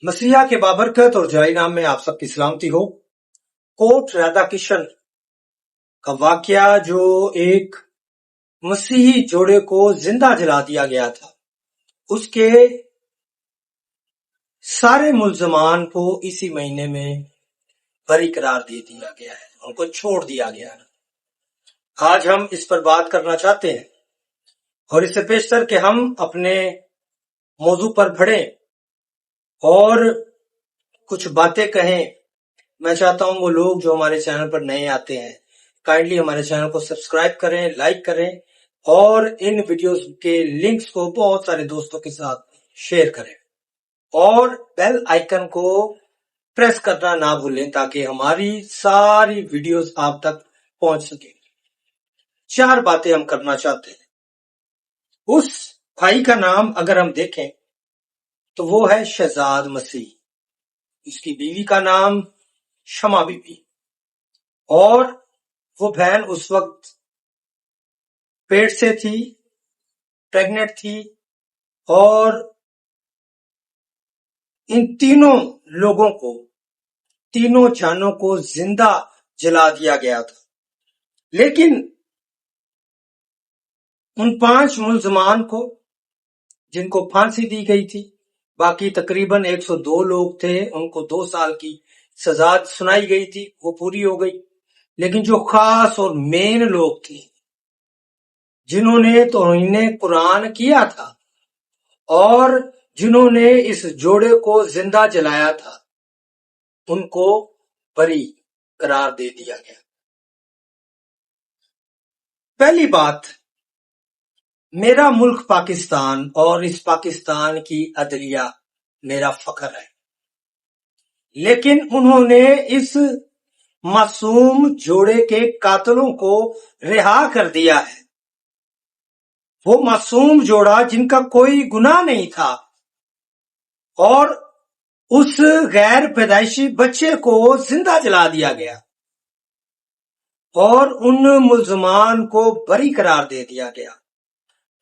मसीहा के बाबरकत और जाई नाम में आप सबकी सलामती हो। कोट राधा किशन का वाकया जो एक मसीही जोड़े को जिंदा जला दिया गया था, उसके सारे मुल्जमान को इसी महीने में बरी करार दे दिया गया है, उनको छोड़ दिया गया है। आज हम इस पर बात करना चाहते हैं और इससे बेशतर कि हम अपने मौजू पर बढ़ें और कुछ बातें कहें। मैं चाहता हूं वो लोग जो हमारे चैनल पर नए आते हैं काइंडली हमारे चैनल को सब्सक्राइब करें, लाइक करें और इन वीडियोस के लिंक्स को बहुत सारे दोस्तों के साथ शेयर करें और बेल आइकन को प्रेस करना ना भूलें ताकि हमारी सारी वीडियोस आप तक पहुंच सके। 4 बातें हम करना चाहते हैं। उस भाई का नाम अगर हम देखें तो वो है शहजाद मसीह, उसकी बीवी का नाम शमा बीबी, और वो बहन उस वक्त पेट से थी, प्रेग्नेंट थी, और इन तीनों लोगों को, तीनों जानों को जिंदा जला दिया गया था। लेकिन उन 5 मुल्जमान को जिनको फांसी दी गई थी, बाकी तकरीबन 102 लोग थे, उनको 2 साल की सजा सुनाई गई थी, वो पूरी हो गई। लेकिन जो खास और मेन लोग थे जिन्होंने तौहीने कुरान किया था और जिन्होंने इस जोड़े को जिंदा जलाया था, उनको बरी करार दे दिया गया। पहली बात, मेरा मुल्क पाकिस्तान और इस पाकिस्तान की अदलिया मेरा फख्र है, लेकिन उन्होंने इस मासूम जोड़े के कातलों को रिहा कर दिया है। वो मासूम जोड़ा जिनका कोई गुनाह नहीं था, और उस गैर पैदाइशी बच्चे को जिंदा जला दिया गया और उन मुल्जमान को बरी करार दे दिया गया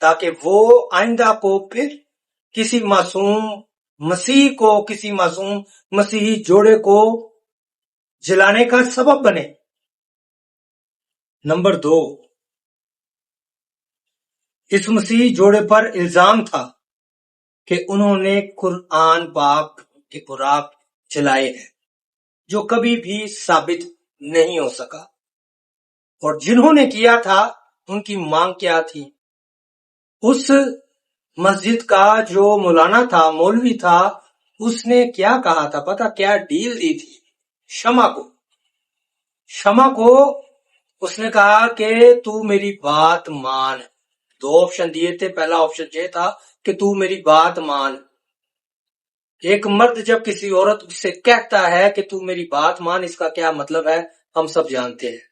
ताकि वो आइंदा को फिर किसी मासूम मसीह को, किसी मासूम मसीही जोड़े को जलाने का सबब बने। नंबर 2, इस मसीही जोड़े पर इल्जाम था कि उन्होंने कुरान पाक के बुराक जलाए हैं, जो कभी भी साबित नहीं हो सका। और जिन्होंने किया था उनकी मांग क्या थी? उस मस्जिद का जो मौलाना था, मौलवी था, उसने क्या कहा था पता? क्या डील दी थी शमा को उसने कहा कि तू मेरी बात मान। 2 ऑप्शन दिए थे। पहला ऑप्शन ये था कि तू मेरी बात मान। एक मर्द जब किसी औरत से कहता है कि तू मेरी बात मान, इसका क्या मतलब है हम सब जानते हैं।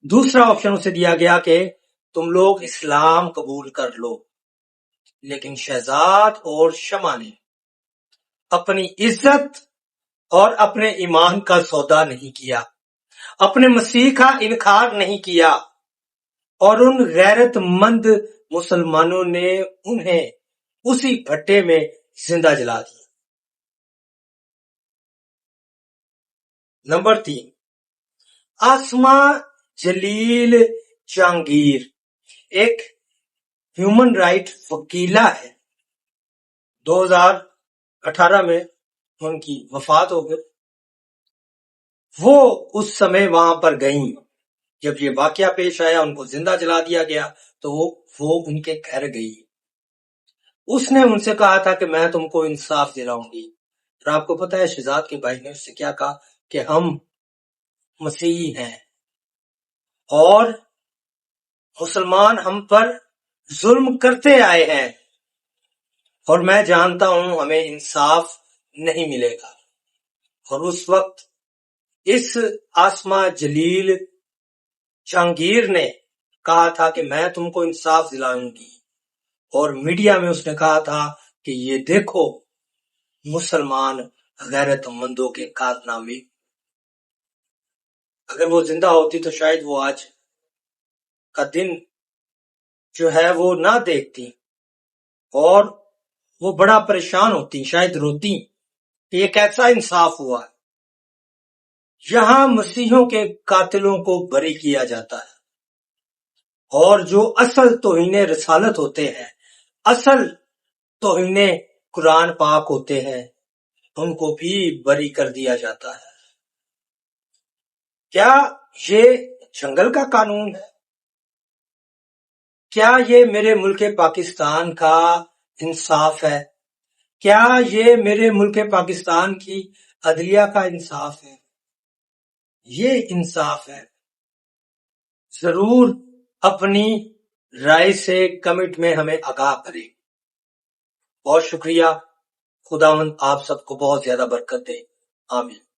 दूसरा ऑप्शन उसे दिया गया कि तुम लोग इस्लाम कबूल कर लो। लेकिन शहजाद और शमा ने अपनी इज्जत और अपने ईमान का सौदा नहीं किया, अपने मसीह का इनकार नहीं किया, और उन गैरतमंद मुसलमानों ने उन्हें उसी भट्टे में जिंदा जला दिया। नंबर 3, आसमा जलील जहांगीर एक ह्यूमन राइट वकीला है। 2018 में उनकी वफात हो गई। वो उस समय वहां पर गईं जब ये वाकया पेश आया, उनको जिंदा जला दिया गया, तो वो उनके घर गई। उसने उनसे कहा था कि मैं तुमको इंसाफ दिलाऊंगी। और आपको पता है शहजाद के भाई ने उससे क्या कहा कि हम मसीही हैं और मुसलमान हम पर जुल्म करते आए हैं और मैं जानता हूं हमें इंसाफ नहीं मिलेगा। और उस वक्त इस आसमा जलील जहांगीर ने कहा था कि मैं तुमको इंसाफ दिलाऊंगी, और मीडिया में उसने कहा था कि ये देखो मुसलमान गैरतमंदों के कारनामे। अगर वो जिंदा होती तो शायद वो आज का दिन जो है वो ना देखती और وہ بڑا پریشان ہوتی، شاید روتی کہ یہ کیسا انصاف ہوا ہے۔ یہاں مسیحوں کے قاتلوں کو بری کیا جاتا ہے، اور جو اصل توہین رسالت ہوتے ہیں، اصل توہین قرآن پاک ہوتے ہیں، ان کو بھی بری کر دیا جاتا ہے۔ کیا یہ جنگل کا قانون ہے؟ کیا یہ میرے ملک پاکستان کا انصاف ہے؟ کیا یہ میرے ملک پاکستان کی عدلیہ کا انصاف ہے؟ یہ انصاف ہے۔ ضرور اپنی رائے سے کمنٹ میں ہمیں آگاہ کریں۔ بہت شکریہ۔ خداوند آپ سب کو بہت زیادہ برکت دے۔ آمین۔